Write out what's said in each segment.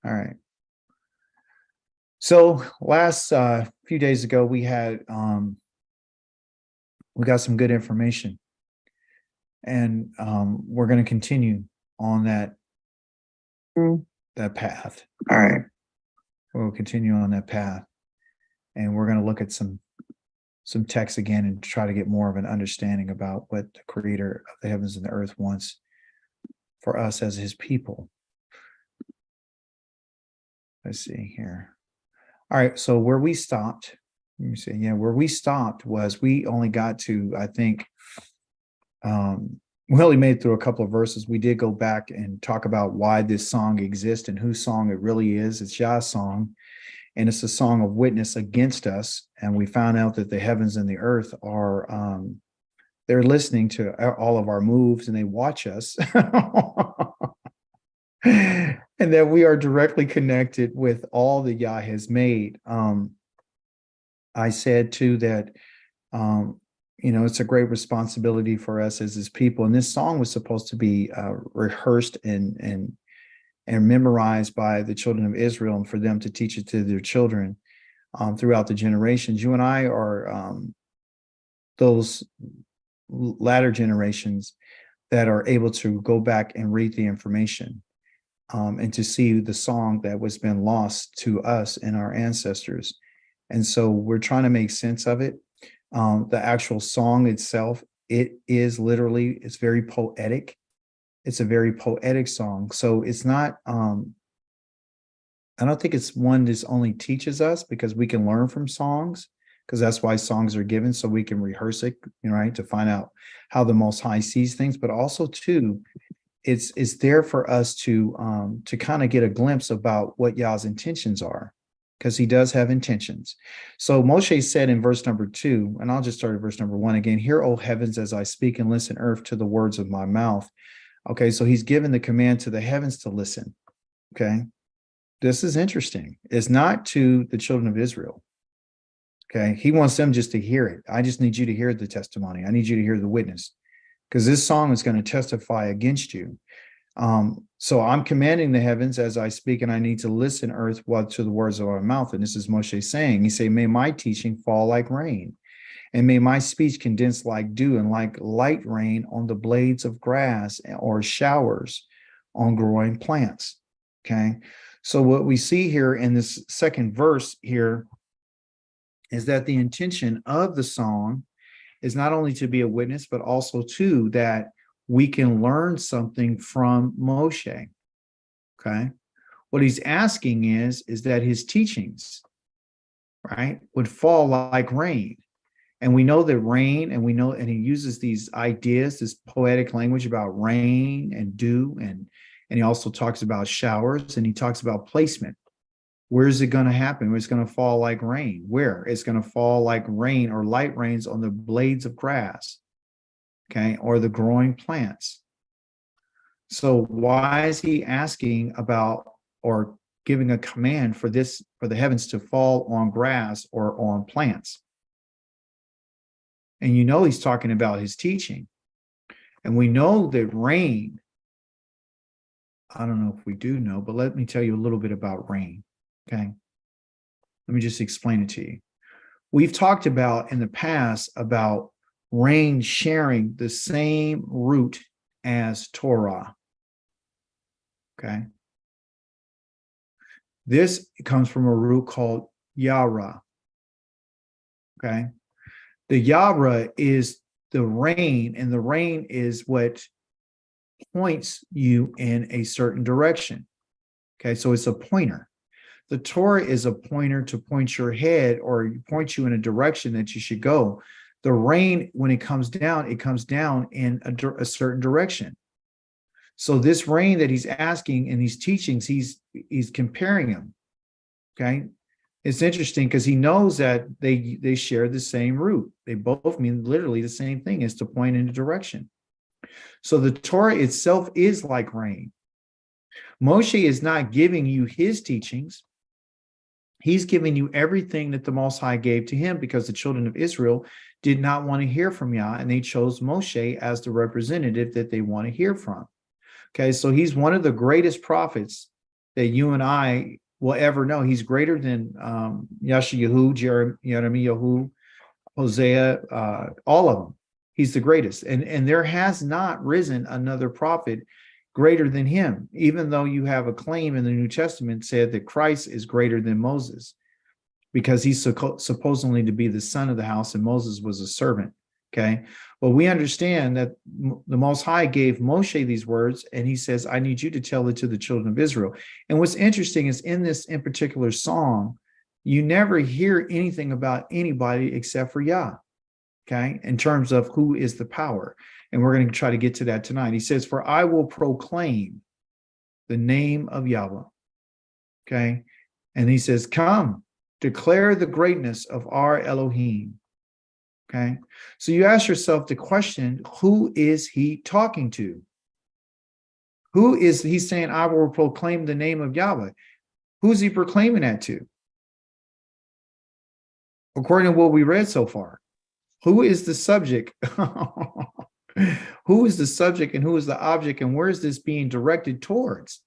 All right. So last few days ago, we got some good information, and we're going to continue on that path. All right. We'll continue on that path, and we're going to look at some text again and try to get more of an understanding about what the Creator of the heavens and the earth wants for us as His people. Let's see here. All right, so where we stopped, let me see. Yeah, where we stopped was we only got to, I think, we only made it through a couple of verses. We did go back and talk about why this song exists and whose song it really is. It's Yah's song, and it's a song of witness against us. And we found out that the heavens and the earth are, they're listening to all of our moves, and they watch us. And that we are directly connected with all that Yah has made. I said too that it's a great responsibility for us as His people. And this song was supposed to be rehearsed and memorized by the children of Israel, and for them to teach it to their children throughout the generations. You and I are those latter generations that are able to go back and read the information. And to see the song that was been lost to us and our ancestors. And so we're trying to make sense of it. The actual song itself, it's very poetic. It's a very poetic song. So it's not, I don't think it's one that only teaches us, because we can learn from songs, because that's why songs are given, so we can rehearse it, right, to find out how the Most High sees things, but also too, it's there for us to kind of get a glimpse about what Yah's intentions are, because He does have intentions. So Moshe said in verse number 2, and I'll just start at verse number 1 again, "Hear, O heavens, as I speak, and listen, earth, to the words of my mouth." Okay, so He's given the command to the heavens to listen. Okay, this is interesting. It's not to the children of Israel. Okay, He wants them just to hear it. I just need you to hear the testimony. I need you to hear the witness, because this song is going to testify against you. So I'm commanding the heavens as I speak, and I need to listen, earth, to the words of our mouth. And this is Moshe saying, he say, "May my teaching fall like rain, and may my speech condense like dew, and like light rain on the blades of grass, or showers on growing plants." Okay. So what we see here in this second verse here is that the intention of the song is not only to be a witness, but also too that we can learn something from Moshe. Okay. What he's asking is that his teachings, right, would fall like rain. And we know that rain, and he uses these ideas, this poetic language about rain and dew, and he also talks about showers, and he talks about placement. Where is it going to happen? It's going to fall like rain. Where? It's going to fall like rain or light rains on the blades of grass, okay, or the growing plants. So why is he asking about, or giving a command for the heavens to fall on grass or on plants? And he's talking about his teaching. And we know that rain, I don't know if we do know, but let me tell you a little bit about rain. Okay. Let me just explain it to you. We've talked about in the past about rain sharing the same root as Torah. Okay. This comes from a root called Yara. Okay. The Yara is the rain, and the rain is what points you in a certain direction. Okay. So it's a pointer. The Torah is a pointer to point your head, or point you in a direction that you should go. The rain, when it comes down in a certain direction. So this rain that he's asking in these teachings, he's comparing them. Okay. It's interesting because he knows that they share the same root. They both mean literally the same thing, is to point in a direction. So the Torah itself is like rain. Moshe is not giving you his teachings. He's giving you everything that the Most High gave to him, because the children of Israel did not want to hear from Yah, and they chose Moshe as the representative that they want to hear from. Okay, so he's one of the greatest prophets that you and I will ever know. He's greater than Yashayahu, Jeremiah, Hosea, all of them. He's the greatest. And there has not risen another prophet greater than him, even though you have a claim in the New Testament said that Christ is greater than Moses because he's supposedly to be the son of the house and Moses was a servant. Okay. Well, we understand that the Most High gave Moshe these words, and he says, I need you to tell it to the children of Israel. And what's interesting is in this in particular song, you never hear anything about anybody except for Yah, okay, in terms of who is the power. And we're going to try to get to that tonight. He says, for I will proclaim the name of Yahweh, okay? And he says, come, declare the greatness of our Elohim. Okay, so you ask yourself the question, who is he talking to? Who is he saying, I will proclaim the name of Yahweh? Who's he proclaiming that to? According to what we read so far, who is the subject? Who is the subject and who is the object, and where is this being directed towards?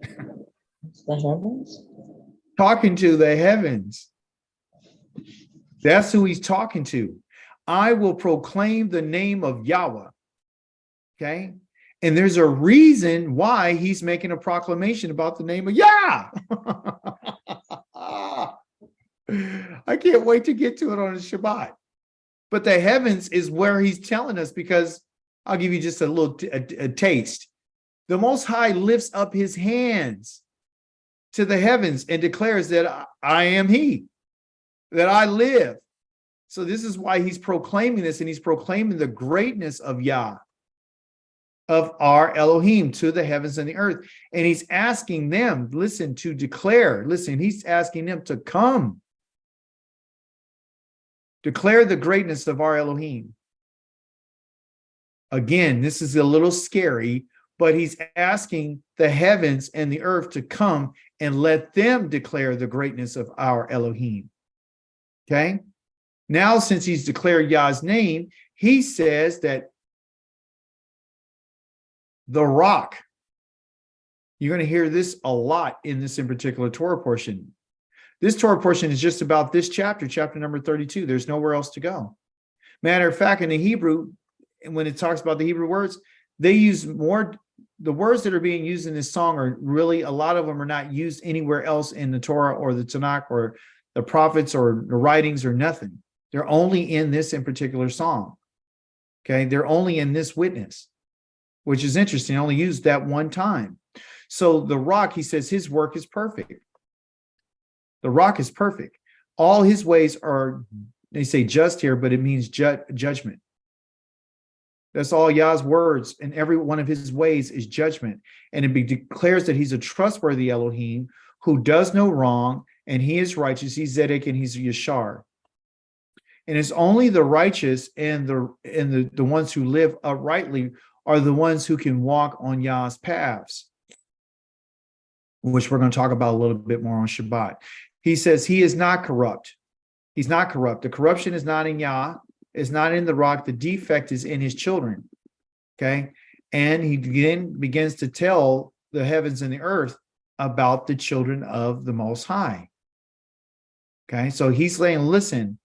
The heavens? Talking to the heavens. That's who he's talking to. I will proclaim the name of Yahweh. Okay. And there's a reason why he's making a proclamation about the name of Yah. I can't wait to get to it on the Shabbat. But the heavens is where he's telling us, because I'll give you just a little a taste. The Most High lifts up his hands to the heavens and declares that I am he, that I live. So this is why he's proclaiming this, and he's proclaiming the greatness of Yah, of our Elohim, to the heavens and the earth. And he's asking them, listen, to declare, listen, he's asking them to come. Declare the greatness of our Elohim. Again, this is a little scary, but he's asking the heavens and the earth to come and let them declare the greatness of our Elohim. Okay? Now, since he's declared Yah's name, he says that the rock, you're going to hear this a lot in this in particular Torah portion. This Torah portion is just about this chapter, chapter number 32. There's nowhere else to go. Matter of fact, in the Hebrew, when it talks about the Hebrew words, they use more, the words that are being used in this song are really, a lot of them are not used anywhere else in the Torah or the Tanakh or the prophets or the writings or nothing. They're only in this in particular song. Okay, they're only in this witness, which is interesting, only used that one time. So the rock, he says, his work is perfect. The rock is perfect. All his ways are, they say just here, but it means judgment. That's all Yah's words, and every one of his ways is judgment. And it declares that he's a trustworthy Elohim who does no wrong, and he is righteous. He's Zedek and he's Yashar. And it's only the righteous and the ones who live uprightly are the ones who can walk on Yah's paths, which we're going to talk about a little bit more on Shabbat. He says he is not corrupt. He's not corrupt. The corruption is not in Yah. It's not in the rock. The defect is in his children. Okay. And he then begins to tell the heavens and the earth about the children of the Most High. Okay. So he's saying, listen,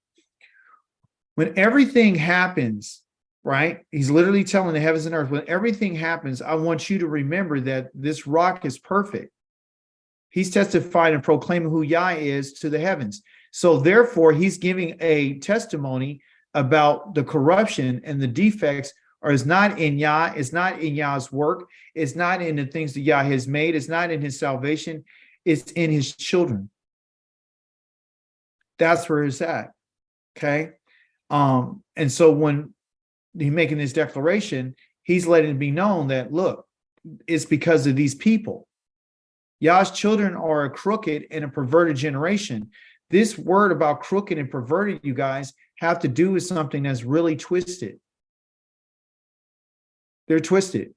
when everything happens, right? He's literally telling the heavens and earth, when everything happens, I want you to remember that this rock is perfect. He's testifying and proclaiming who Yah is to the heavens. So therefore, he's giving a testimony about the corruption and the defects is not in Yah, it's not in Yah's work, it's not in the things that Yah has made, it's not in his salvation, it's in his children. That's where it's at. Okay. And so when he's making this declaration, he's letting it be known that, look, it's because of these people. Yah's children are a crooked and a perverted generation. This word about crooked and perverted, you guys, have to do with something that's really twisted. They're twisted.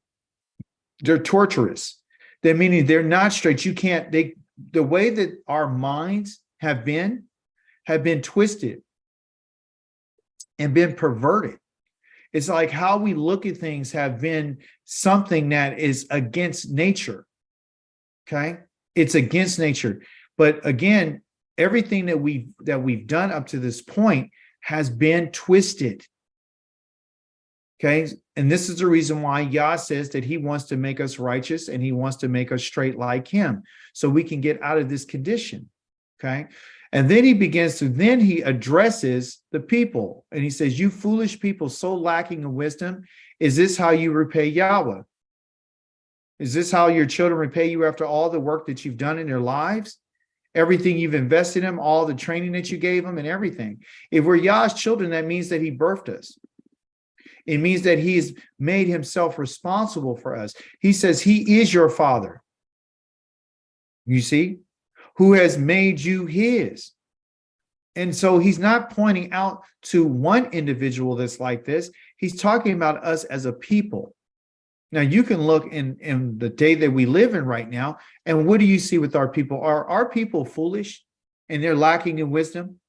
They're torturous. They're meaning they're not straight. You can't, the way that our minds have been twisted and been perverted. It's like how we look at things have been something that is against nature. Okay. It's against nature. But again, everything that we've done up to this point has been twisted. Okay. And this is the reason why Yah says that he wants to make us righteous and he wants to make us straight like him, so we can get out of this condition. Okay. And then he addresses the people and he says, you foolish people, so lacking in wisdom, is this how you repay Yahweh? Is this how your children repay you after all the work that you've done in their lives? Everything you've invested in them, all the training that you gave them and everything. If we're Yah's children, that means that he birthed us. It means that he has made himself responsible for us. He says he is your father. You see, who has made you his. And so he's not pointing out to one individual that's like this. He's talking about us as a people. Now, you can look in the day that we live in right now, and what do you see with our people? Are our people foolish and they're lacking in wisdom?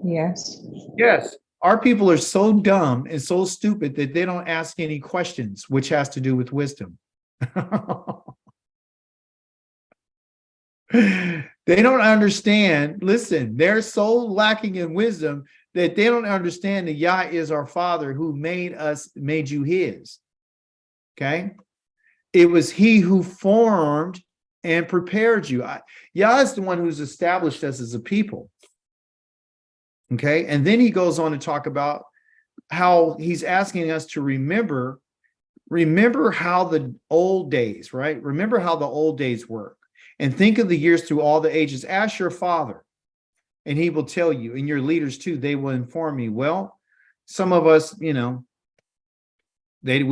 Yes. Yes. Our people are so dumb and so stupid that they don't ask any questions, which has to do with wisdom. They don't understand. Listen, they're so lacking in wisdom that they don't understand that Yah is our Father who made you his. Okay. It was he who formed and prepared you. Yah is the one who's established us as a people. Okay. And then he goes on to talk about how he's asking us to remember how the old days, right? Remember how the old days work and think of the years through all the ages. Ask your father and he will tell you, and your leaders too, they will inform you. Well, some of us, we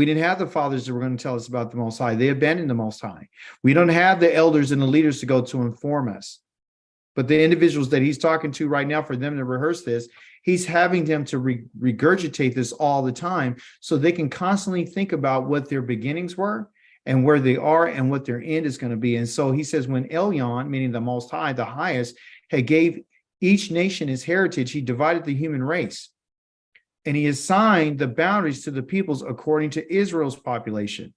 didn't have the fathers that were going to tell us about the Most High. They abandoned the Most High. We don't have the elders and the leaders to go to inform us. But the individuals that he's talking to right now, for them to rehearse this, he's having them to regurgitate this all the time so they can constantly think about what their beginnings were and where they are and what their end is going to be. And so he says, when Elyon, meaning the Most High, the highest, had gave each nation his heritage, he divided the human race. And he assigned the boundaries to the peoples according to Israel's population.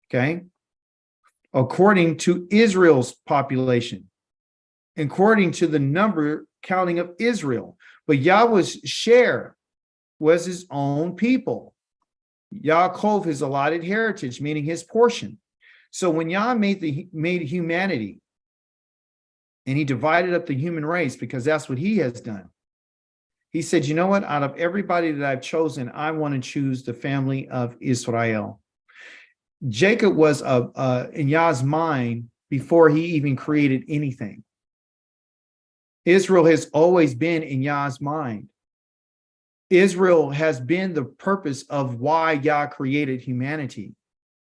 Okay? According to Israel's population. According to the number counting of Israel. But Yahweh's share was his own people. Yaakov, his allotted heritage, meaning his portion. So when Yah made humanity, and he divided up the human race, because that's what he has done. He said, you know what? Out of everybody that I've chosen, I want to choose the family of Israel. Jacob was in Yah's mind before he even created anything. Israel has always been in Yah's mind. Israel has been the purpose of why Yah created humanity.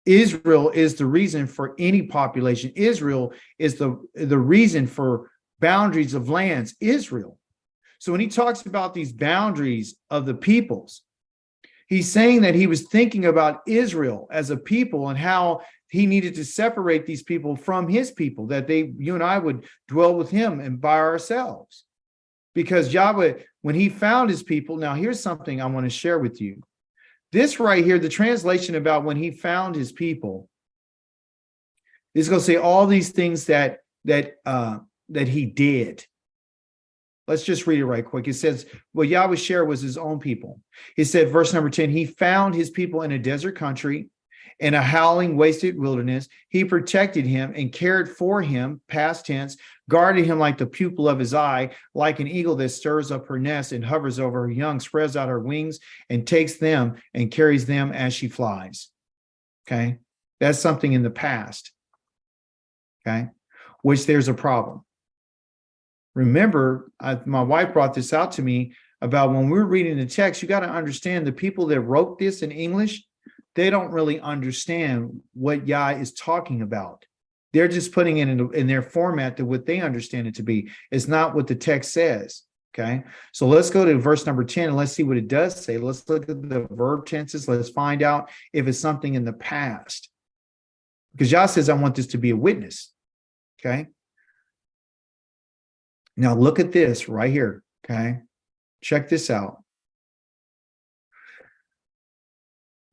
Israel is the reason for any population. Israel is the reason for boundaries of lands. Israel. So when he talks about these boundaries of the peoples, he's saying that he was thinking about Israel as a people and how he needed to separate these people from his people, that you and I would dwell with him and by ourselves. Because Yahweh, when he found his people, now here's something I want to share with you. This right here, the translation about when he found his people, is going to say all these things that he did. Let's just read it right quick. It says, well, Yahweh's share was his own people. He said, verse number 10, he found his people in a desert country, in a howling, wasted wilderness. He protected him and cared for him, past tense, guarded him like the pupil of his eye, like an eagle that stirs up her nest and hovers over her young, spreads out her wings and takes them and carries them as she flies. Okay. That's something in the past. Okay. Which there's a problem. Remember, my wife brought this out to me about when we're reading the text, you got to understand the people that wrote this in English, they don't really understand what Yah is talking about. They're just putting it in their format to what they understand it to be. It's not what the text says. Okay. So let's go to verse number 10 and let's see what it does say. Let's look at the verb tenses. Let's find out if it's something in the past. Because Yah says, I want this to be a witness. Okay. Now look at this right here. Okay. Check this out.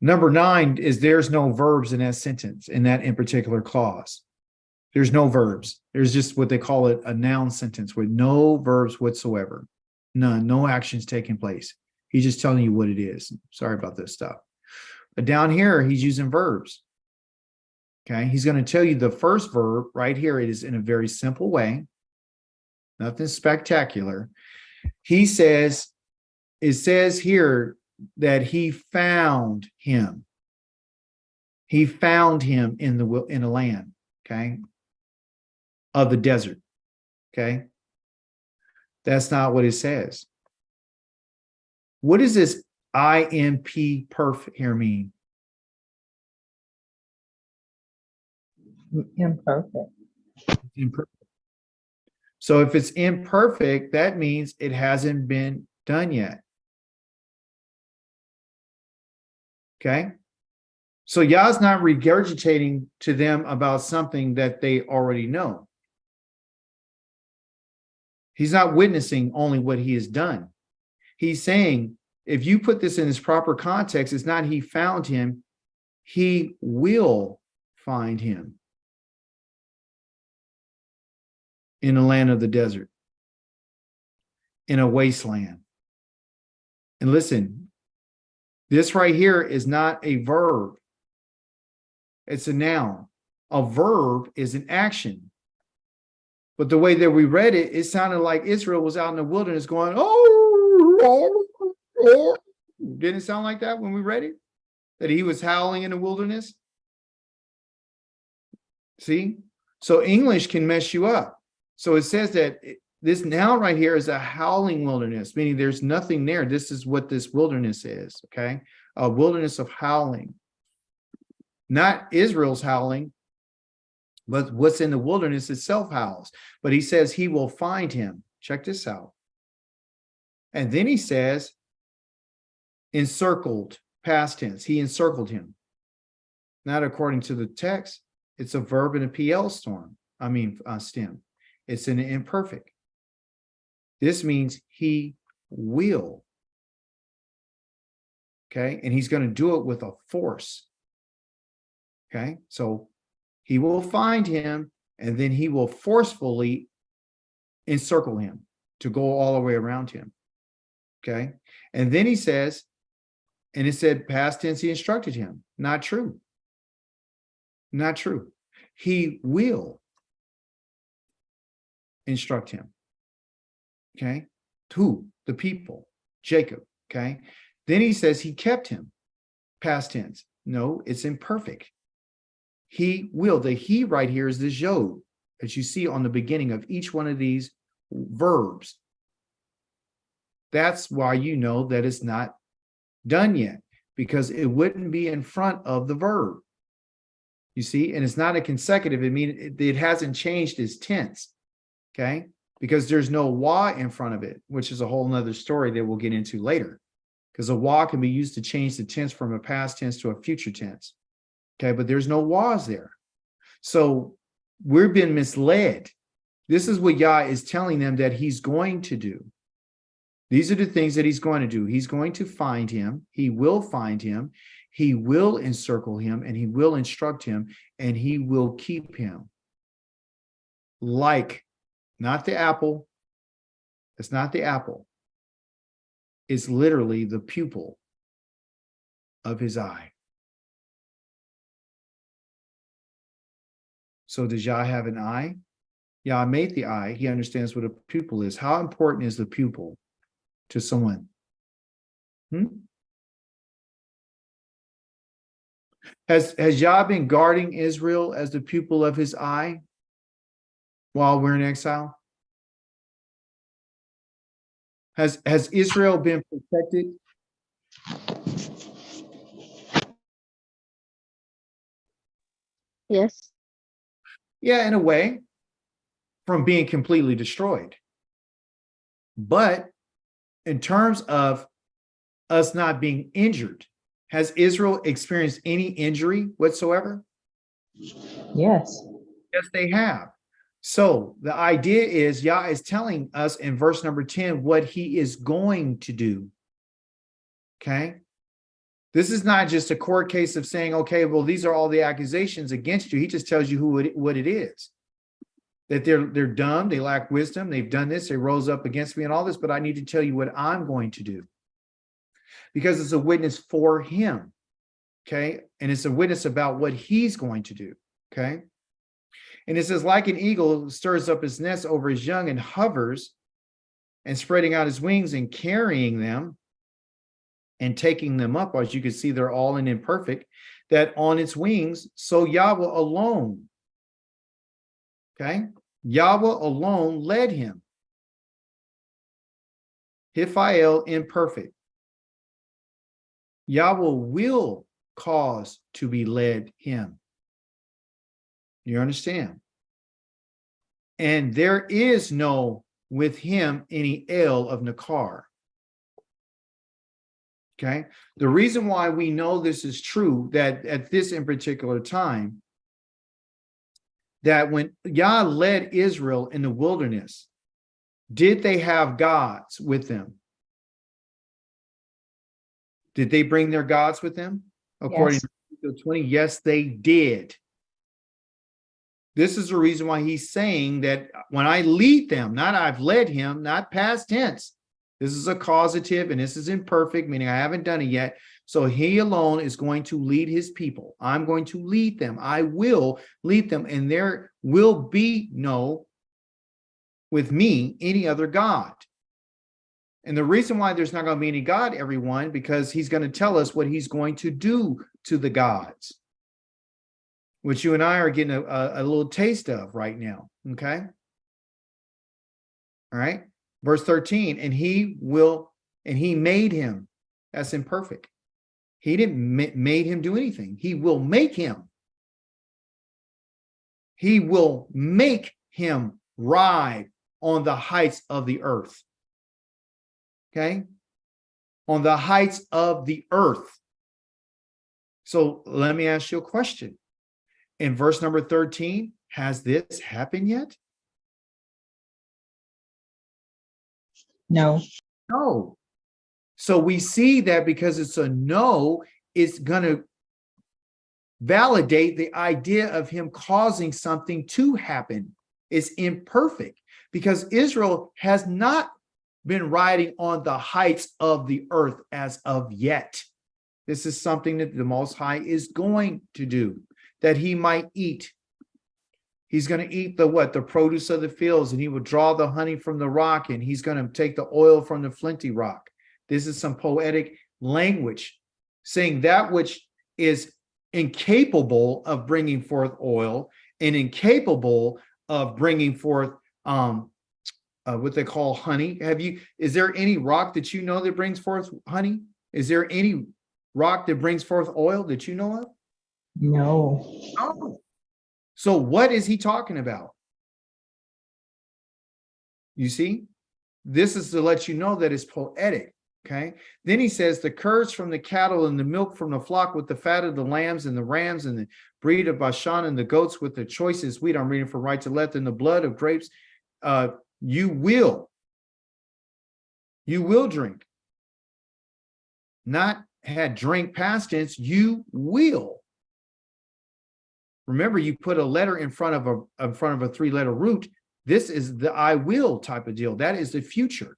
Number 9 is there's no verbs in that sentence, in that in particular clause. There's no verbs. There's just what they call it a noun sentence with no verbs whatsoever. None, no actions taking place. He's just telling you what it is. Sorry about this stuff. But down here, he's using verbs. Okay, he's going to tell you the first verb right here. It is in a very simple way, nothing spectacular. He says, it says here that he found him. He found him in a land, okay, of the desert. Okay, that's not what it says. What does this IMP perf here mean? Imperfect. Imperfect. So if it's imperfect, that means it hasn't been done yet. Okay. So Yah's not regurgitating to them about something that they already know. He's not witnessing only what he has done. He's saying, if you put this in its proper context, it's not he found him, he will find him in the land of the desert, in a wasteland. And listen, this right here is not a verb. It's a noun. A verb is an action. But the way that we read it, it sounded like Israel was out in the wilderness going, oh. Didn't it sound like that when we read it? That he was howling in the wilderness? See? So English can mess you up. So it says that this noun right here is a howling wilderness, meaning there's nothing there. This is what this wilderness is, okay? A wilderness of howling. Not Israel's howling, but what's in the wilderness itself howls. But he says he will find him. Check this out. And then he says, encircled, past tense. He encircled him. Not according to the text. It's a verb in a PL stem. It's an imperfect. This means he will. Okay. And he's going to do it with a force. Okay. So he will find him and then he will forcefully encircle him to go all the way around him. Okay. And then he says, and it said past tense, he instructed him. Not true. Not true. He will instruct him. Okay. Who? The people. Jacob. Okay. Then he says he kept him. Past tense. No, it's imperfect. He will. The he right here is the yod that you see on the beginning of each one of these verbs. That's why you know that it's not done yet, because it wouldn't be in front of the verb. You see, and it's not a consecutive. I mean, it hasn't changed its tense. Okay, because there's no wa in front of it, which is a whole nother story that we'll get into later. Because a wa can be used to change the tense from a past tense to a future tense. Okay, but there's no was there. So we're being misled. This is what Yah is telling them that he's going to do. These are the things that he's going to do. He's going to find him. He will find him. He will encircle him, and he will instruct him, and he will keep him. Like, not the apple. It's not the apple. It's literally the pupil of his eye. So does Yah have an eye? Yah made the eye. He understands what a pupil is. How important is the pupil to someone? Has Yah been guarding Israel as the pupil of his eye while we're in exile? Has Israel been protected? Yes. Yeah, in a way, from being completely destroyed. But in terms of us not being injured, has Israel experienced any injury whatsoever? Yes. Yes, they have. So the idea is Yah is telling us in verse number 10 what he is going to do. Okay. This is not just a court case of saying, okay, well, these are all the accusations against you. He just tells you what it is. that they're dumb, they lack wisdom, they've done this, they rose up against me and all this, but I need to tell you what I'm going to do. Because it's a witness for him, okay? And it's a witness about what he's going to do, okay? And it says, like an eagle stirs up his nest over his young and hovers and spreading out his wings and carrying them and taking them up. As you can see, they're all in imperfect, that on its wings, so Yahweh alone, okay? Yahweh alone led him. Hiphael imperfect. Yahweh will cause to be led him. You understand? And there is no with him any El of Nakar. Okay. The reason why we know this is true, that at this in particular time, that when Yah led Israel in the wilderness, did they have gods with them? Did they bring their gods with them? According to Ezekiel 20, yes, they did. This is the reason why he's saying that when I lead them, not I've led him, not past tense. This is a causative and this is imperfect, meaning I haven't done it yet. So he alone is going to lead his people. I'm going to lead them. I will lead them. And there will be no, with me, any other God. And the reason why there's not going to be any God, everyone, because he's going to tell us what he's going to do to the gods, which you and I are getting a little taste of right now, okay? All right, verse 13, and he made him. That's imperfect. He didn't made him do anything. He will make him. He will make him ride on the heights of the earth. Okay? On the heights of the earth. So let me ask you a question. In verse number 13, has this happened yet? No. No. So we see that because it's a no, it's going to validate the idea of him causing something to happen. It's imperfect because Israel has not been riding on the heights of the earth as of yet. This is something that the Most High is going to do, that he might eat. He's going to eat the what? The produce of the fields, and he will draw the honey from the rock, and he's going to take the oil from the flinty rock. This is some poetic language saying that which is incapable of bringing forth oil and incapable of bringing forth what they call honey. Is there any rock that you know that brings forth honey? Is there any rock that brings forth oil that you know of? No. Oh. So what is he talking about? You see, this is to let you know that it's poetic. Okay. Then he says the curds from the cattle and the milk from the flock with the fat of the lambs and the rams and the breed of Bashan and the goats with the choicest wheat. I'm reading from right to left, and the blood of grapes. You will drink. Not had drink past tense, you will. Remember, you put a letter in front of a three-letter root. This is the I will type of deal. That is the future.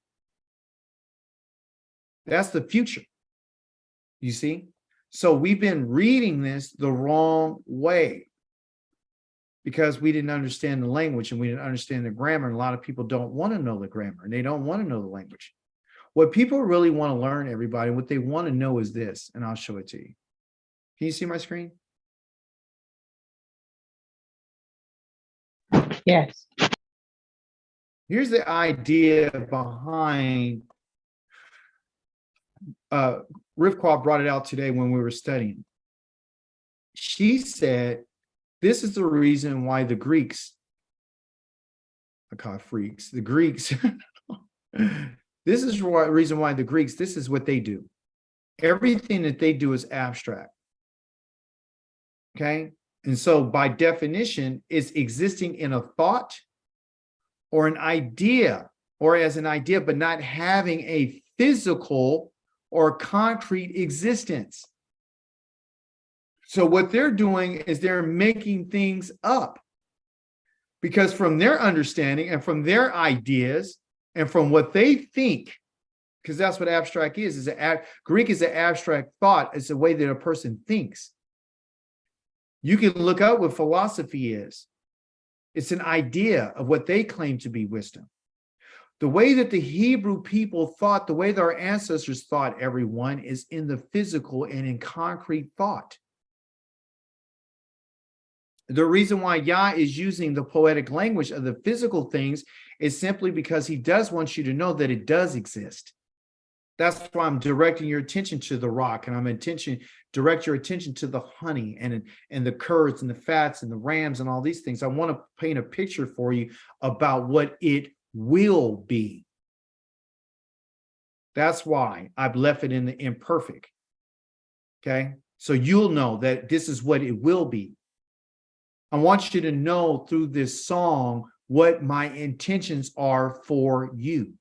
That's the future. You see? So we've been reading this the wrong way because we didn't understand the language and we didn't understand the grammar. And a lot of people don't want to know the grammar and they don't want to know the language. What people really want to learn, everybody, what they want to know is this, and I'll show it to you. Can you see my screen? Yes. Here's the idea behind, Rivka brought it out today when we were studying. She said, this is the reason why the Greeks, I call it freaks, the Greeks, this is the reason why the Greeks, this is what they do. Everything that they do is abstract. Okay? And so by definition, it's existing in a thought or an idea, or as an idea, but not having a physical or concrete existence. So what they're doing is they're making things up. Because from their understanding and from their ideas and from what they think, because that's what abstract is Greek is an abstract thought. It's the way that a person thinks. You can look up what philosophy is. It's an idea of what they claim to be wisdom. The way that the Hebrew people thought, the way that our ancestors thought, everyone, is in the physical and in concrete thought. The reason why Yah is using the poetic language of the physical things is simply because he does want you to know that it does exist. That's why I'm directing your attention to the rock, and direct your attention to the honey and the curds and the fats and the rams and all these things. I want to paint a picture for you about what it will be. That's why I've left it in the imperfect. Okay, so you'll know that this is what it will be. I want you to know through this song what my intentions are for you.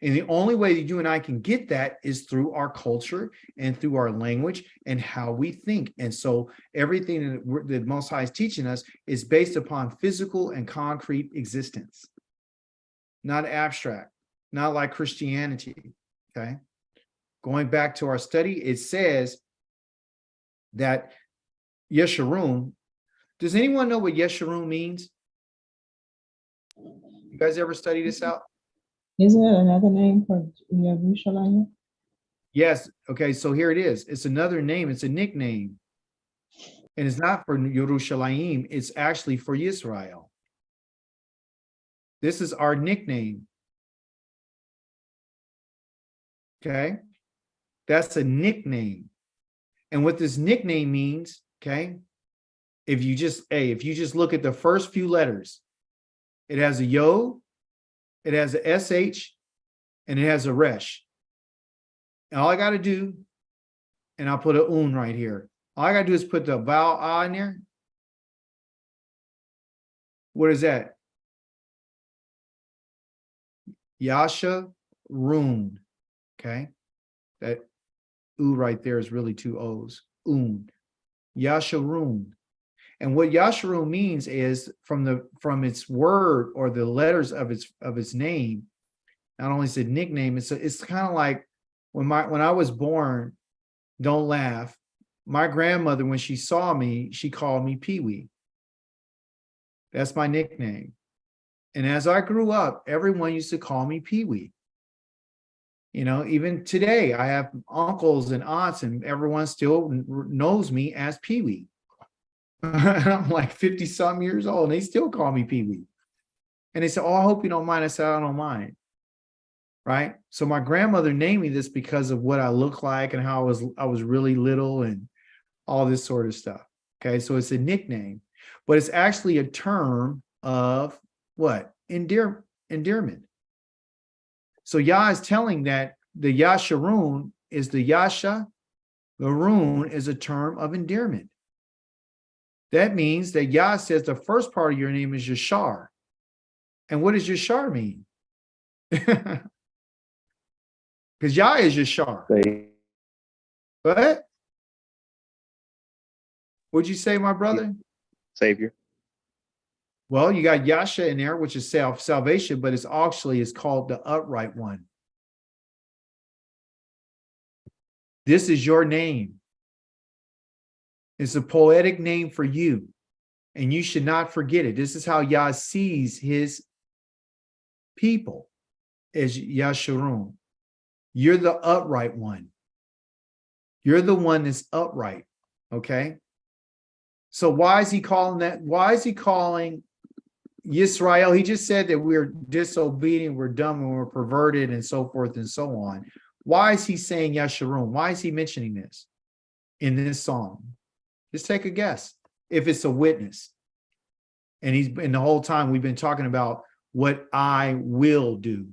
And the only way that you and I can get that is through our culture and through our language and how we think. And so everything that Most High is teaching us is based upon physical and concrete existence, not abstract, not like Christianity. Okay. Going back to our study, it says that Yeshurun. Does anyone know what Yeshurun means? You guys ever study this out? Isn't it another name for Yerushalayim? Yes. Okay, so here it is. It's another name. It's a nickname. And it's not for Yerushalayim. It's actually for Yisrael. This is our nickname. Okay? That's a nickname. And what this nickname means, okay? If you just look at the first few letters, it has a yod, it has a sh, and it has a resh. And all I got to do, and I'll put a un right here. All I got to do is put the vowel a in there. What is that? Yasha Run. Okay. That u right there is really two o's. Un. Yasharun. And what Yasharun means is from its word or the letters of its name. Not only is it nickname, it's kind of like when I was born. Don't laugh. My grandmother, when she saw me, she called me Pee Wee. That's my nickname. And as I grew up, everyone used to call me Pee Wee. You know, even today, I have uncles and aunts, and everyone still knows me as Pee Wee. I'm like 50-some years old, and they still call me Pee Wee. And they said, "Oh, I hope you don't mind." I said, "I don't mind." Right? So my grandmother named me this because of what I look like and how I was really little and all this sort of stuff. Okay, so it's a nickname, but it's actually a term of what? Endearment. So Yah is telling that the Yasharun is the Yasha, the Run is a term of endearment. That means that Yah says the first part of your name is Yashar. And what does Yashar mean? Because Yah is Yashar. What? What'd you say, my brother? Savior. Well, you got Yasha in there, which is salvation, but it's called the upright one. This is your name. It's a poetic name for you, and you should not forget it. This is how Yah sees his people, as Yasharun. You're the upright one. You're the one that's upright, okay? So why is he calling that? Why is he calling Yisrael? He just said that we're disobedient, we're dumb, and we're perverted, and so forth and so on. Why is he saying Yasharun? Why is he mentioning this in this song? Just take a guess if it's a witness. And the whole time we've been talking about what I will do.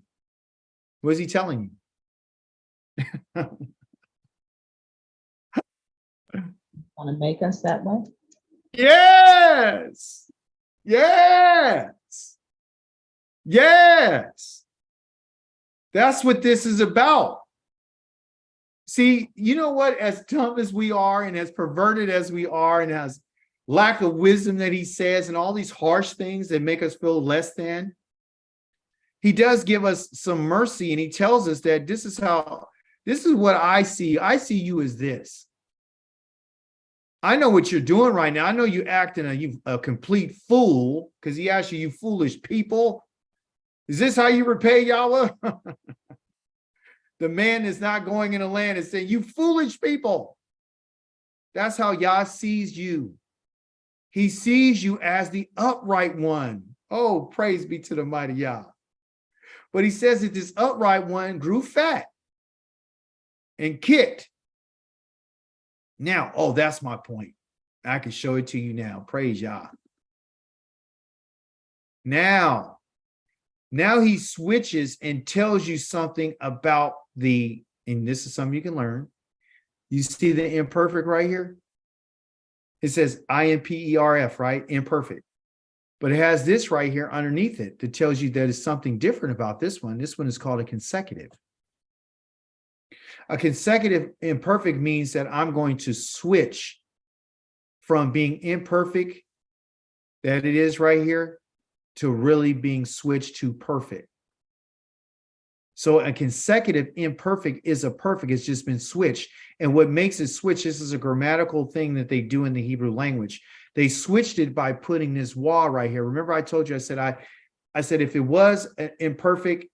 What is he telling you? Want to make us that way? Yes. Yes. Yes. That's what this is about. See, you know what? As dumb as we are and as perverted as we are and as lack of wisdom that he says, and all these harsh things that make us feel less than. He does give us some mercy, and he tells us that this is what I see. I see you as this. I know what you're doing right now. I know you're acting a complete fool, because he asks you, you foolish people. Is this how you repay Yahweh? The man is not going in the land and saying, you foolish people. That's how Yah sees you. He sees you as the upright one. Oh, praise be to the mighty Yah. But he says that this upright one grew fat and kicked. Now, oh, that's my point. I can show it to you now. Praise Yah. Now he switches and tells you something about and this is something you can learn. You see the imperfect right here? It says imperf, right? Imperfect. But it has this right here underneath it that tells you that it's something different about this one. This one is called a consecutive. A consecutive imperfect means that I'm going to switch from being imperfect, that it is right here, to really being switched to perfect. So a consecutive imperfect is a perfect. It's just been switched. And what makes it switch, this is a grammatical thing that they do in the Hebrew language. They switched it by putting this wah right here. Remember I told you, I said if it was imperfect,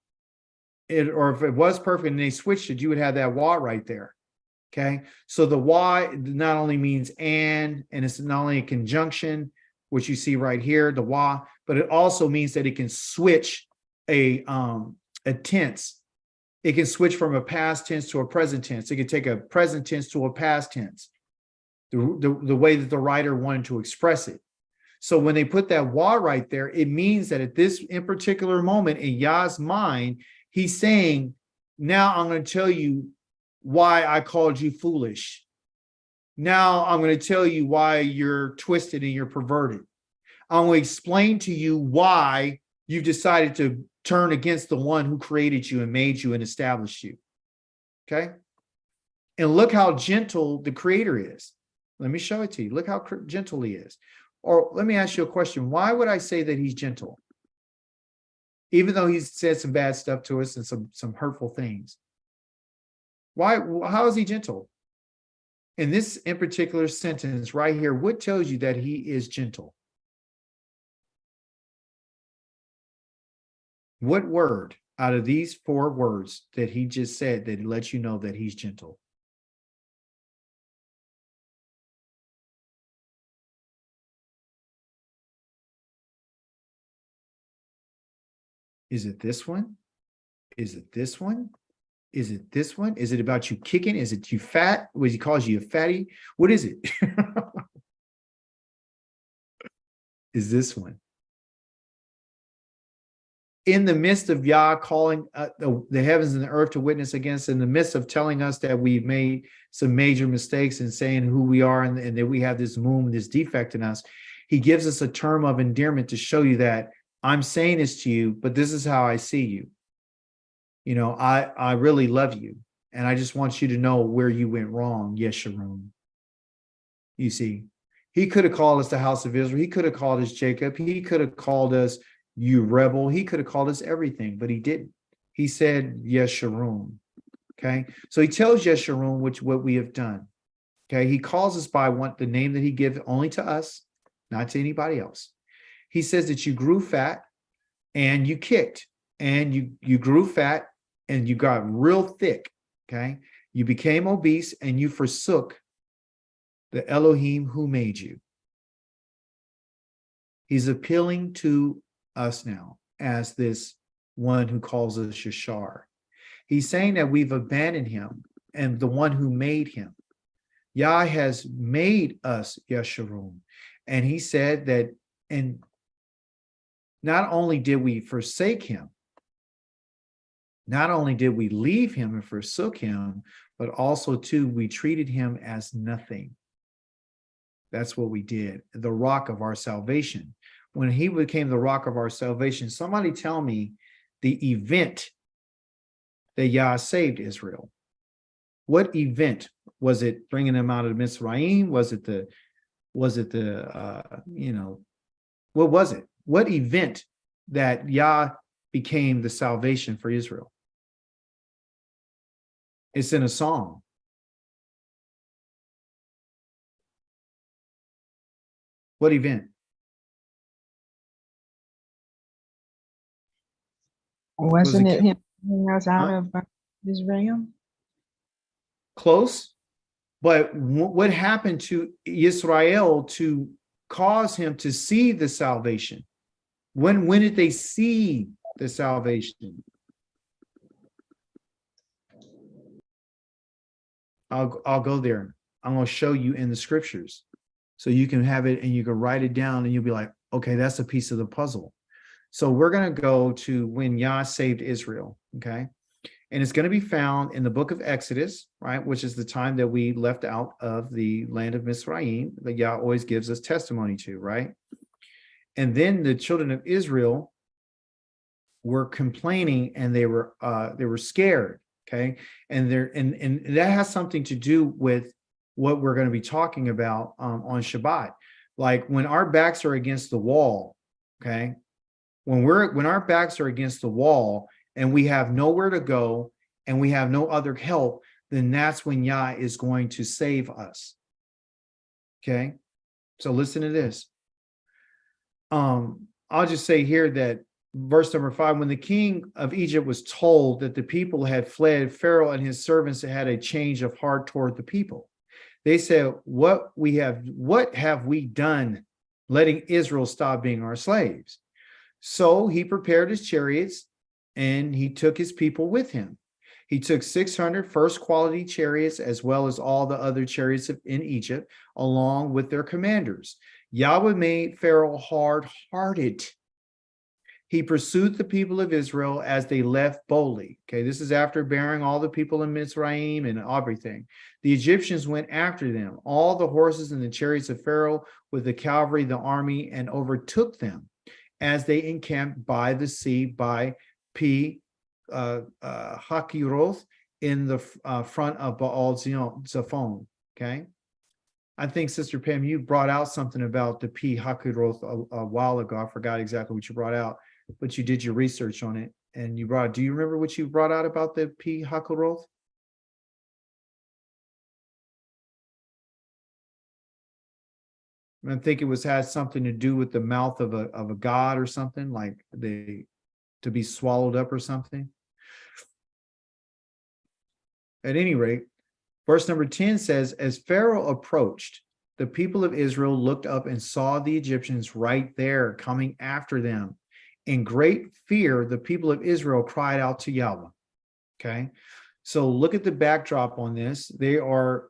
or if it was perfect and they switched it, you would have that wah right there. Okay. So the wah not only means and it's not only a conjunction, which you see right here, the wah, but it also means that it can switch a tense. It can switch from a past tense to a present tense. It can take a present tense to a past tense, the way that the writer wanted to express it. So when they put that wah right there, it means that at this in particular moment in Yah's mind, he's saying, now I'm going to tell you why I called you foolish. Now I'm going to tell you why you're twisted and you're perverted. I'm going to explain to you why you've decided to turn against the one who created you and made you and established you. Okay? And look how gentle the creator is. Let me show it to you. Look how gentle he is. Or let me ask you a question. Why would I say that he's gentle? Even though he's said some bad stuff to us and some hurtful things. Why? How is he gentle? In this in particular sentence right here, what tells you that he is gentle? What word out of these 4 words that he just said that lets you know that he's gentle? Is it this one? Is it this one? Is it this one? Is it about you kicking? Is it you fat? Was he calls you a fatty? What is it? Is this one? In the midst of Yah calling the heavens and the earth to witness against, in the midst of telling us that we've made some major mistakes and saying who we are and that we have this this defect in us, he gives us a term of endearment to show you that I'm saying this to you, but this is how I see you. You know, I really love you. And I just want you to know where you went wrong. Yes, Sharon. You see, he could have called us the house of Israel. He could have called us Jacob. He could have called us you rebel. He could have called us everything, but he didn't. He said, yes, Sharon. Okay. So he tells yes, Sharon, what we have done. Okay. He calls us by the name that he gives only to us, not to anybody else. He says that you grew fat and you kicked, and you grew fat and you got real thick. Okay. You became obese and you forsook the Elohim who made you. He's appealing to us now as this one who calls us Yashar. He's saying that we've abandoned him and the one who made him. Yah has made us Yesharum. And he said that, and not only did we forsake him, not only did we leave him and forsook him, but also too, we treated him as nothing. That's what we did. The rock of our salvation. When he became the rock of our salvation, somebody tell me the event that Yah saved Israel. What event? Was it bringing them out of Mitzrayim? Was it the Was it what was it? What event that Yah became the salvation for Israel? It's in a song. What event? Wasn't it it him bringing us out huh? of Israel? Close? But what happened to Israel to cause him to see the salvation? When did they see the salvation? I'll go there. I'm going to show you in the scriptures, so you can have it and you can write it down, and you'll be like, okay, that's a piece of the puzzle. So we're going to go to when Yah saved Israel. Okay. And it's going to be found in the book of Exodus, right? Which is the time that we left out of the land of Mizraim, that Yah always gives us testimony to, right? And then the children of Israel were complaining, and they were scared. Okay. And that has something to do with what we're going to be talking about on Shabbat. Like when our backs are against the wall, okay, when our backs are against the wall and we have nowhere to go and we have no other help, then that's when Yah is going to save us. Okay. So listen to this. I'll just say here that verse number 5, when the king of Egypt was told that the people had fled, Pharaoh and his servants had a change of heart toward the people. They said, what have we done letting Israel stop being our slaves? So he prepared his chariots and he took his people with him. He took 600 first quality chariots, as well as all the other chariots in Egypt, along with their commanders. Yahweh made Pharaoh hard-hearted. He pursued the people of Israel as they left boldly. Okay, this is after bearing all the people in Mizraim and everything. The Egyptians went after them, all the horses and the chariots of Pharaoh with the cavalry, the army, and overtook them as they encamped by the sea by Hakiroth in the front of Baal Zephon. Okay. I think, Sister Pam, you brought out something about the Hakiroth a while ago. I forgot exactly what you brought out, but you did your research on it. And do you remember what you brought out about the Hakiroth? I think it had something to do with the mouth of a god or something, like to be swallowed up or something. At any rate, verse number 10 says, as Pharaoh approached, the people of Israel looked up and saw the Egyptians right there coming after them. In great fear, the people of Israel cried out to Yahweh. Okay. So look at the backdrop on this. They're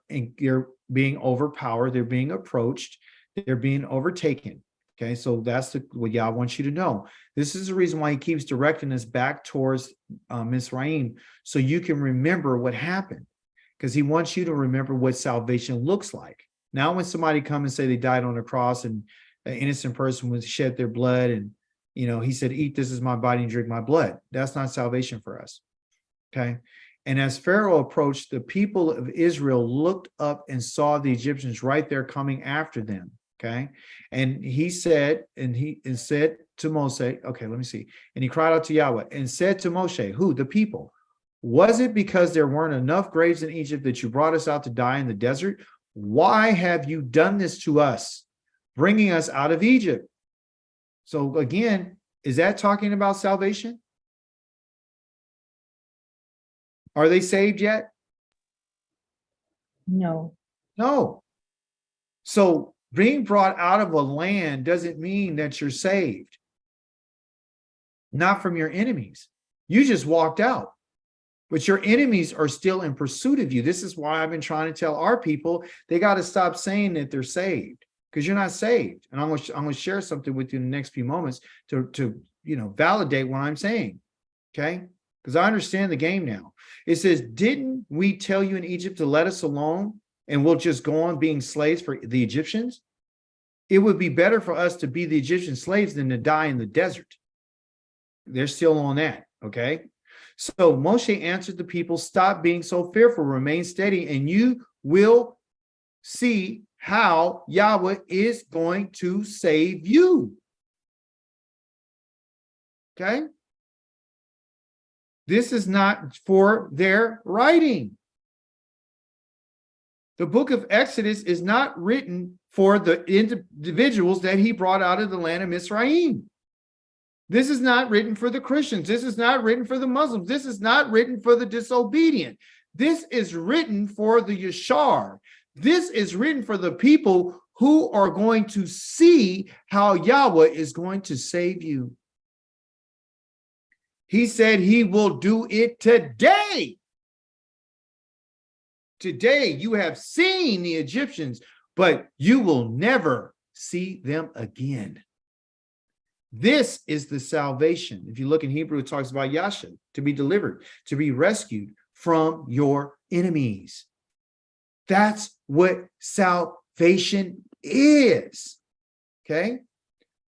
being overpowered. They're being approached. They're being overtaken. Okay. So that's what Yah wants you to know. This is the reason why he keeps directing us back towards Mizraim, so you can remember what happened, because he wants you to remember what salvation looks like. Now, when somebody come and say they died on a cross and an innocent person would shed their blood, and he said, eat this is my body and drink my blood. That's not salvation for us. Okay. And as Pharaoh approached, the people of Israel looked up and saw the Egyptians right there coming after them. Okay. And he said to Moshe, okay, let me see. And he cried out to Yahweh and said to Moshe, who? The people. Was it because there weren't enough graves in Egypt that you brought us out to die in the desert? Why have you done this to us, bringing us out of Egypt? So again, is that talking about salvation? Are they saved yet? No. No. So being brought out of a land doesn't mean that you're saved. Not from your enemies. You just walked out. But your enemies are still in pursuit of you. This is why I've been trying to tell our people they got to stop saying that they're saved, because you're not saved. And I'm going to share something with you in the next few moments to validate what I'm saying. Okay? Because I understand the game now. It says, didn't we tell you in Egypt to let us alone and we'll just go on being slaves for the Egyptians? It would be better for us to be the Egyptian slaves than to die in the desert. They're still on that. Okay? So Moshe answered the people, stop being so fearful, remain steady, and you will see how Yahweh is going to save you. Okay? This is not for their writing. The book of Exodus is not written for the individuals that he brought out of the land of Mizraim. This is not written for the Christians. This is not written for the Muslims. This is not written for the disobedient. This is written for the Yashar. This is written for the people who are going to see how Yahweh is going to save you. He said he will do it today. Today you have seen the Egyptians, but you will never see them again. This is the salvation. If you look in Hebrew, it talks about Yasha, to be delivered, to be rescued from your enemies. That's what salvation is. Okay?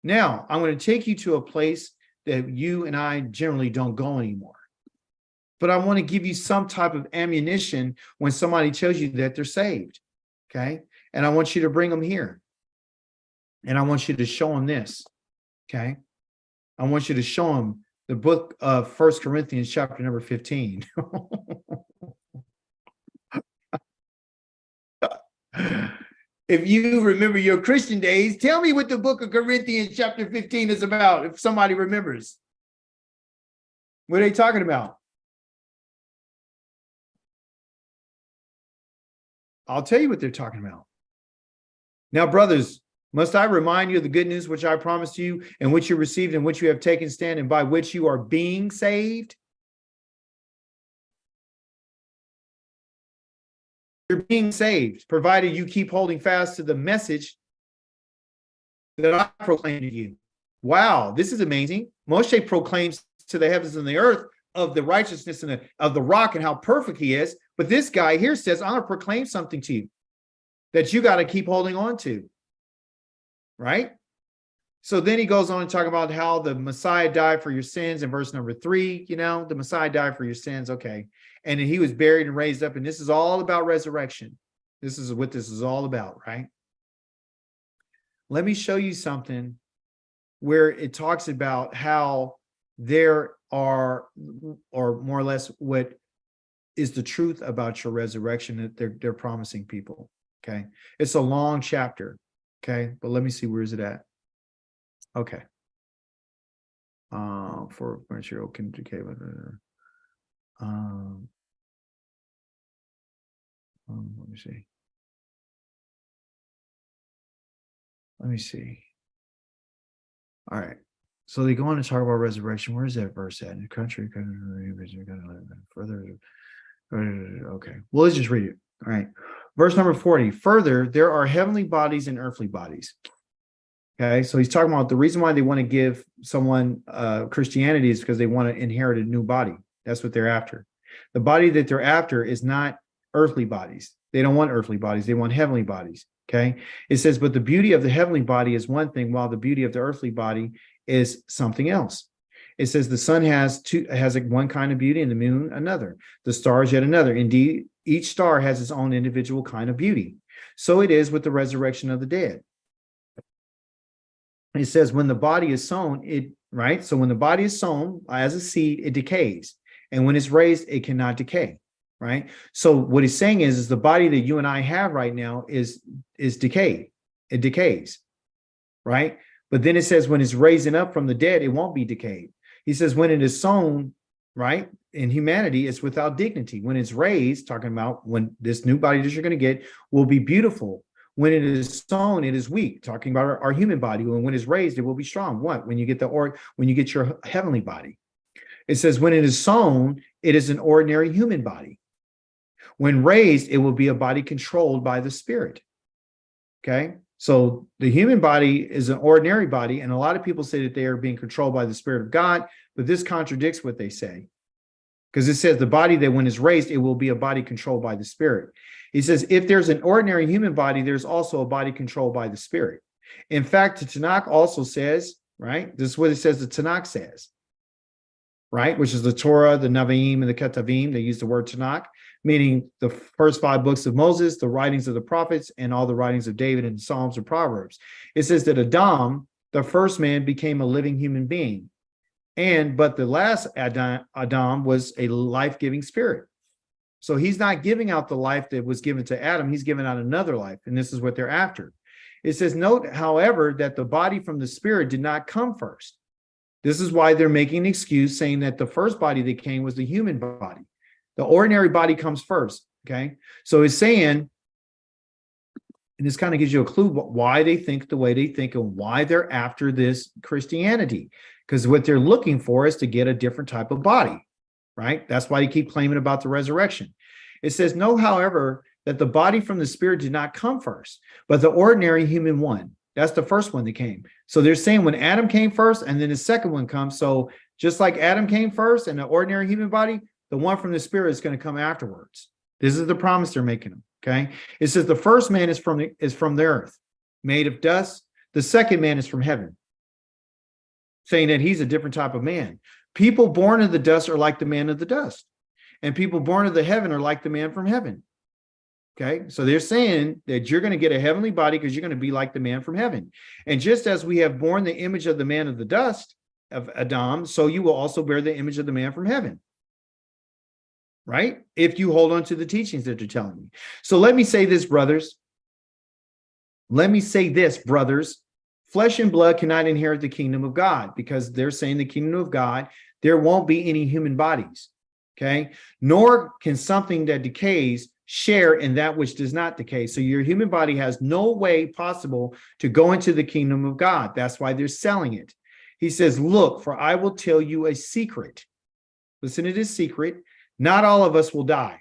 Now, I'm going to take you to a place that you and I generally don't go anymore. But I want to give you some type of ammunition when somebody tells you that they're saved. Okay? And I want you to bring them here. And I want you to show them this. Okay? I want you to show them the book of 1 Corinthians chapter number 15. If you remember your Christian days, tell me what the book of Corinthians chapter 15 is about, if somebody remembers. What are they talking about? I'll tell you what they're talking about. Now, brothers, must I remind you of the good news which I promised you, and which you received, and which you have taken stand, and by which you are being saved? You're being saved, provided you keep holding fast to the message that I proclaim to you. Wow, this is amazing. Moshe proclaims to the heavens and the earth of the righteousness and of the rock and how perfect he is. But this guy here says, I'm going to proclaim something to you that you got to keep holding on to. Right? So then he goes on to talk about how the Messiah died for your sins in verse number 3. You know, the Messiah died for your sins. Okay. And then he was buried and raised up. And this is all about resurrection. This is what this is all about, right? Let me show you something where it talks about how there are, or more or less what is the truth about your resurrection that they're promising people. Okay. It's a long chapter. Okay. But let me see, where is it at? Okay. For material can decay. Let me see. Let me see. All right. So they go on to talk about resurrection. Where is that verse at? In the country, further. Okay. Well, let's just read it. All right. Verse number 40. Further, there are heavenly bodies and earthly bodies. Okay. So he's talking about the reason why they want to give someone Christianity is because they want to inherit a new body. That's what they're after. The body that they're after is not earthly bodies. They don't want earthly bodies. They want heavenly bodies. Okay. It says, but the beauty of the heavenly body is one thing, while the beauty of the earthly body is something else. It says the sun has one kind of beauty and the moon another. The stars yet another. Indeed, each star has its own individual kind of beauty. So it is with the resurrection of the dead. It says when the body is sown, right? So when the body is sown as a seed, it decays. And when it's raised, it cannot decay. Right. So what he's saying is the body that you and I have right now is decayed. It decays. Right. But then it says when it's raising up from the dead, it won't be decayed. He says when it is sown, right, in humanity, it's without dignity. When it's raised, talking about when this new body that you're going to get will be beautiful. When it is sown, it is weak. Talking about our human body. When it's raised, it will be strong. What? When you get when you get your heavenly body. It says when it is sown, it is an ordinary human body. When raised, it will be a body controlled by the Spirit. Okay. So the human body is an ordinary body, and a lot of people say that they are being controlled by the Spirit of God, but this contradicts what they say. Because it says the body that when it's raised, it will be a body controlled by the Spirit. He says if there's an ordinary human body, there's also a body controlled by the Spirit. In fact, the Tanakh also says, right? This is what it says the Tanakh says. right? Which is the Torah, the Nevi'im, and the Ketuvim. They use the word Tanakh, meaning the first 5 books of Moses, the writings of the prophets, and all the writings of David and Psalms and Proverbs. It says that Adam, the first man, became a living human being. But the last Adam was a life-giving spirit. So he's not giving out the life that was given to Adam. He's giving out another life, and this is what they're after. It says, note, however, that the body from the spirit did not come first. This is why they're making an excuse, saying that the first body that came was the human body. The ordinary body comes first, okay? So it's saying, and this kind of gives you a clue why they think the way they think and why they're after this Christianity. Because what they're looking for is to get a different type of body, right? That's why they keep claiming about the resurrection. It says, no, however, that the body from the spirit did not come first, but the ordinary human one. That's the first one that came. So they're saying when Adam came first and then the second one comes. So just like Adam came first and the ordinary human body, the one from the spirit is going to come afterwards. This is the promise they're making them. Okay. It says the first man is from the earth, made of dust. The second man is from heaven, saying that he's a different type of man. People born of the dust are like the man of the dust, and people born of the heaven are like the man from heaven. Okay, so they're saying that you're going to get a heavenly body because you're going to be like the man from heaven. And just as we have borne the image of the man of the dust, of Adam, so you will also bear the image of the man from heaven. Right? If you hold on to the teachings that they're telling you. So let me say this, brothers. Flesh and blood cannot inherit the kingdom of God, because they're saying the kingdom of God, there won't be any human bodies. Okay? Nor can something that decays share in that which does not decay. So your human body has no way possible to go into the kingdom of God. That's why they're selling it. He says, look, for I will tell you a secret. Listen to this secret. Not all of us will die.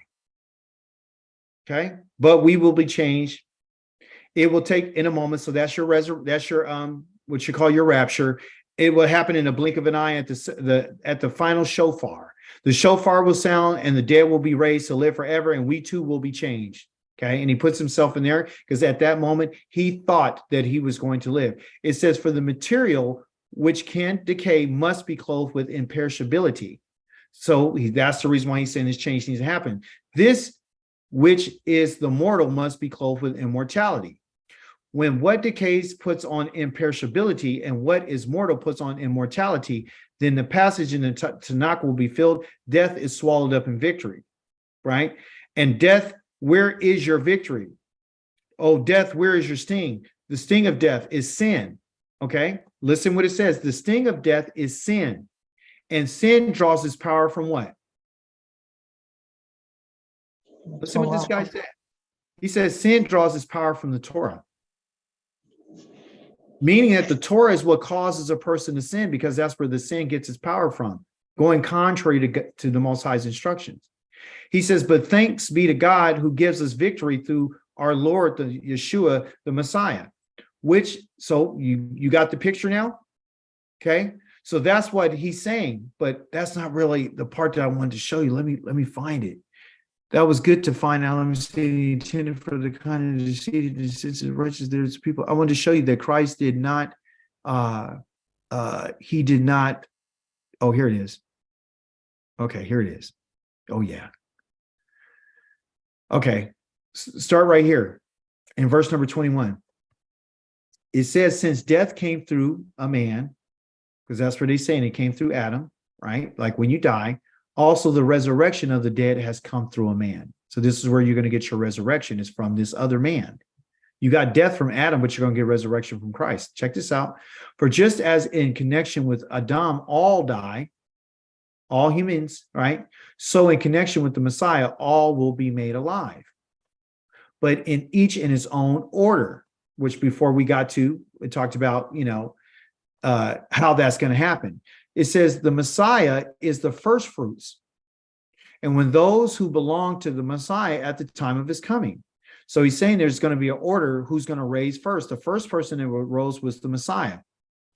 Okay? But we will be changed. It will take in a moment. So that's your what you call your rapture. It will happen in a blink of an eye at the final shofar. The shofar will sound and the dead will be raised to live forever, and we too will be changed. Okay. And he puts himself in there because at that moment he thought that he was going to live. It says, for the material which can't decay must be clothed with imperishability. So that's the reason why he's saying this change needs to happen. This which is the mortal must be clothed with immortality. When what decays puts on imperishability and what is mortal puts on immortality, then the passage in the Tanakh will be filled. Death is swallowed up in victory, right? And death, where is your victory? Oh, death, where is your sting? The sting of death is sin, okay? Listen what it says. The sting of death is sin. And sin draws its power from what? Listen what this guy said. He says sin draws its power from the Torah. Meaning that the Torah is what causes a person to sin, because that's where the sin gets its power from, going contrary to the Most High's instructions. He says, but thanks be to God who gives us victory through our Lord, the Yeshua, the Messiah. So you got the picture now? Okay. So that's what he's saying, but that's not really the part that I wanted to show you. Let me find it. That was good to find out. Let me say, the intended for the kind of deceit, the righteous, there's people. I wanted to show you that Christ did not, he did not, oh, here it is. Okay, here it is. Oh, yeah. Okay, start right here in verse number 21. It says, since death came through a man, because that's what he's saying, it came through Adam, right? Like when you die, also the resurrection of the dead has come through a man. So this is where you're going to get your resurrection, is from this other man. You got death from Adam, but you're going to get resurrection from Christ. Check this out. For just as in connection with Adam, all die, all humans, right? So in connection with the Messiah, all will be made alive. But in each in his own order, which before we got to, we talked about, how that's going to happen. It says the Messiah is the first fruits. And when those who belong to the Messiah at the time of his coming. So he's saying there's going to be an order who's going to raise first. The first person that rose was the Messiah.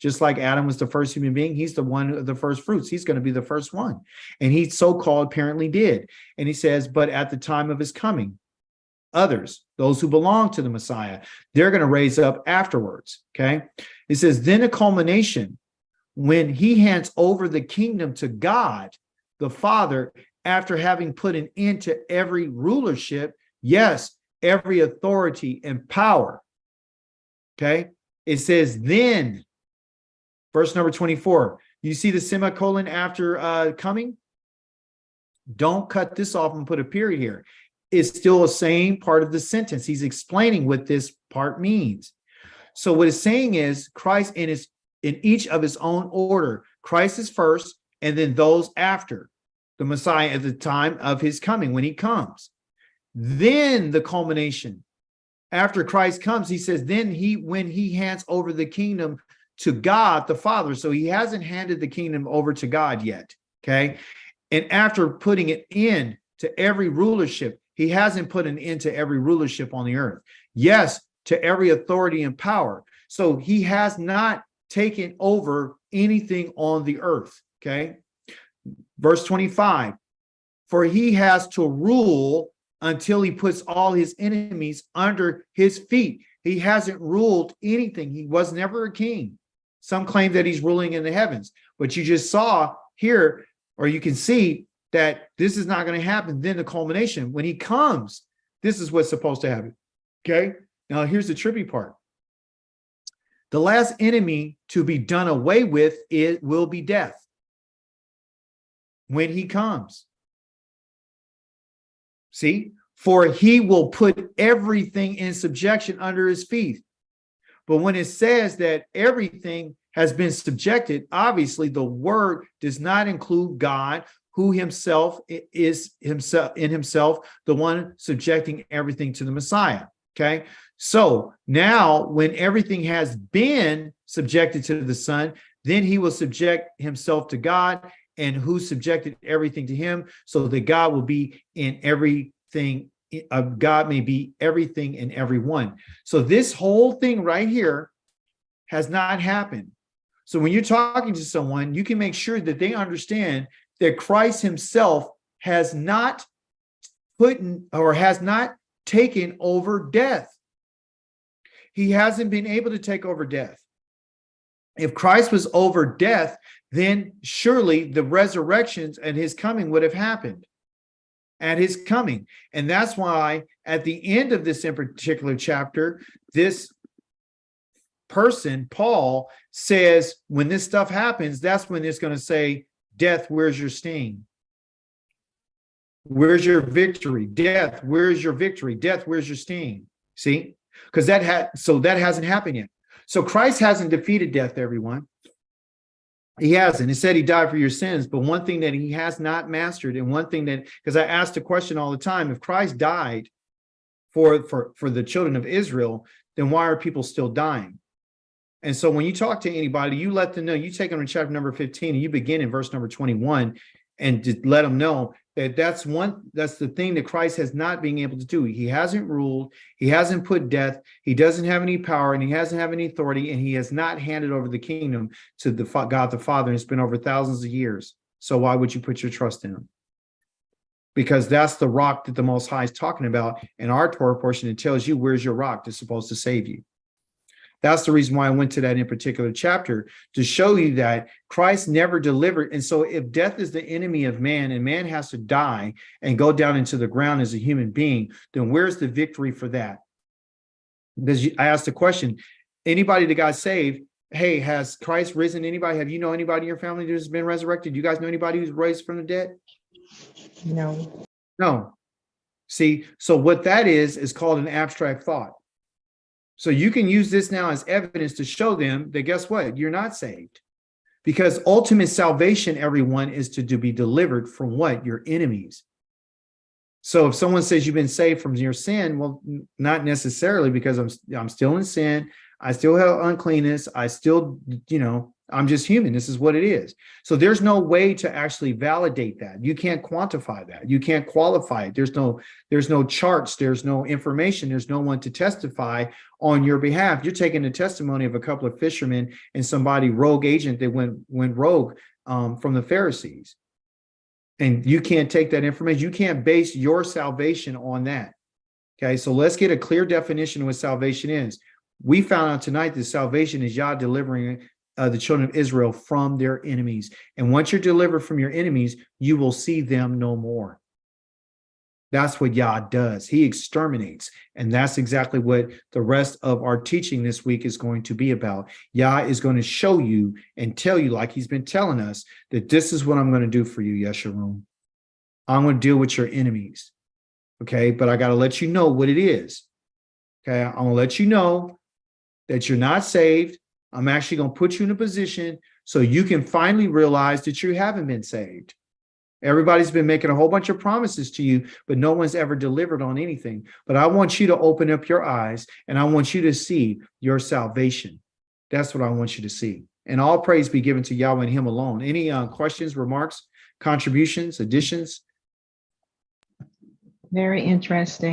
Just like Adam was the first human being, he's the one of the first fruits. He's going to be the first one. And he so-called apparently did. And he says, but at the time of his coming, others, those who belong to the Messiah, they're going to raise up afterwards. Okay. It says, then a culmination when he hands over the kingdom to God, the Father, after having put an end to every rulership, yes, every authority and power. Okay. It says, then, verse number 24, you see the semicolon after coming? Don't cut this off and put a period here. It's still the same part of the sentence. He's explaining what this part means. So what it's saying is Christ in each of his own order. Christ is first, and then those after the Messiah at the time of his coming, when he comes. Then the culmination. After Christ comes, he says, then when he hands over the kingdom to God the Father. So he hasn't handed the kingdom over to God yet. Okay. And after putting an end to every rulership, he hasn't put an end to every rulership on the earth. Yes, to every authority and power. So he has not taken over anything on the earth. Okay. Verse 25, for he has to rule until he puts all his enemies under his feet. He hasn't ruled anything. He was never a king. Some claim that he's ruling in the heavens, but you just saw here, or you can see that this is not going to happen. Then the culmination, when he comes, this is what's supposed to happen. Okay. Now here's the trippy part. The last enemy to be done away with will be death when he comes. See, for he will put everything in subjection under his feet. But when it says that everything has been subjected, obviously the word does not include God, who himself is himself the one subjecting everything to the Messiah. Okay. So now when everything has been subjected to the Son, then he will subject himself to God, and who subjected everything to him, so that God will be in everything. God may be everything in everyone. So this whole thing right here has not happened. So when you're talking to someone, you can make sure that they understand that Christ himself has not taken over death. He hasn't been able to take over death. If Christ was over death, then surely the resurrections and his coming would have happened at his coming. And that's why at the end of this in particular chapter, this person, Paul, says when this stuff happens, that's when it's going to say, death, where's your sting? Where's your victory? Death, where's your victory? Death, where's your sting? See? Because that hasn't happened yet. So Christ hasn't defeated death, everyone. He hasn't. He said he died for your sins, but one thing that he has not mastered, and one thing that, because I asked the question all the time, if Christ died for the children of Israel, then why are people still dying? And so when you talk to anybody, you let them know, you take them to chapter number 15 and you begin in verse number 21 and just let them know that that's the thing that Christ has not been able to do. He hasn't ruled, he hasn't put death, he doesn't have any power, and he doesn't have any authority, and he has not handed over the kingdom to the God the Father, and it's been over thousands of years. So why would you put your trust in him? Because that's the rock that the Most High is talking about. In our Torah portion, it tells you where's your rock that's supposed to save you. That's the reason why I went to that in particular chapter, to show you that Christ never delivered. And so if death is the enemy of man and man has to die and go down into the ground as a human being, then where's the victory for that? Because I asked the question, anybody that got saved, hey, has Christ risen? Anybody? Have you know anybody in your family who's been resurrected? Do you guys know anybody who's raised from the dead? No. No. See, so what that is called an abstract thought. So you can use this now as evidence to show them that, guess what? You're not saved. Because ultimate salvation, everyone, is to be delivered from what? Your enemies. So if someone says you've been saved from your sin, well, not necessarily, because I'm still in sin. I still have uncleanness. I still, I'm just human. This is what it is. So there's no way to actually validate that. You can't quantify that. You can't qualify it. There's no charts. There's no information. There's no one to testify on your behalf. You're taking the testimony of a couple of fishermen and somebody rogue agent that went rogue from the Pharisees. And you can't take that information. You can't base your salvation on that. Okay, so let's get a clear definition of what salvation is. We found out tonight that salvation is Yah delivering the children of Israel from their enemies. And once you're delivered from your enemies, you will see them no more. That's what Yah does. He exterminates. And that's exactly what the rest of our teaching this week is going to be about. Yah is going to show you and tell you, like he's been telling us, that this is what I'm going to do for you, Yeshurun. I'm going to deal with your enemies. Okay, but I got to let you know what it is. Okay, I'm going to let you know that you're not saved. I'm actually going to put you in a position so you can finally realize that you haven't been saved. Everybody's been making a whole bunch of promises to you, but no one's ever delivered on anything. But I want you to open up your eyes and I want you to see your salvation. That's what I want you to see. And all praise be given to Yahweh and him alone. Any questions, remarks, contributions, additions? Very interesting.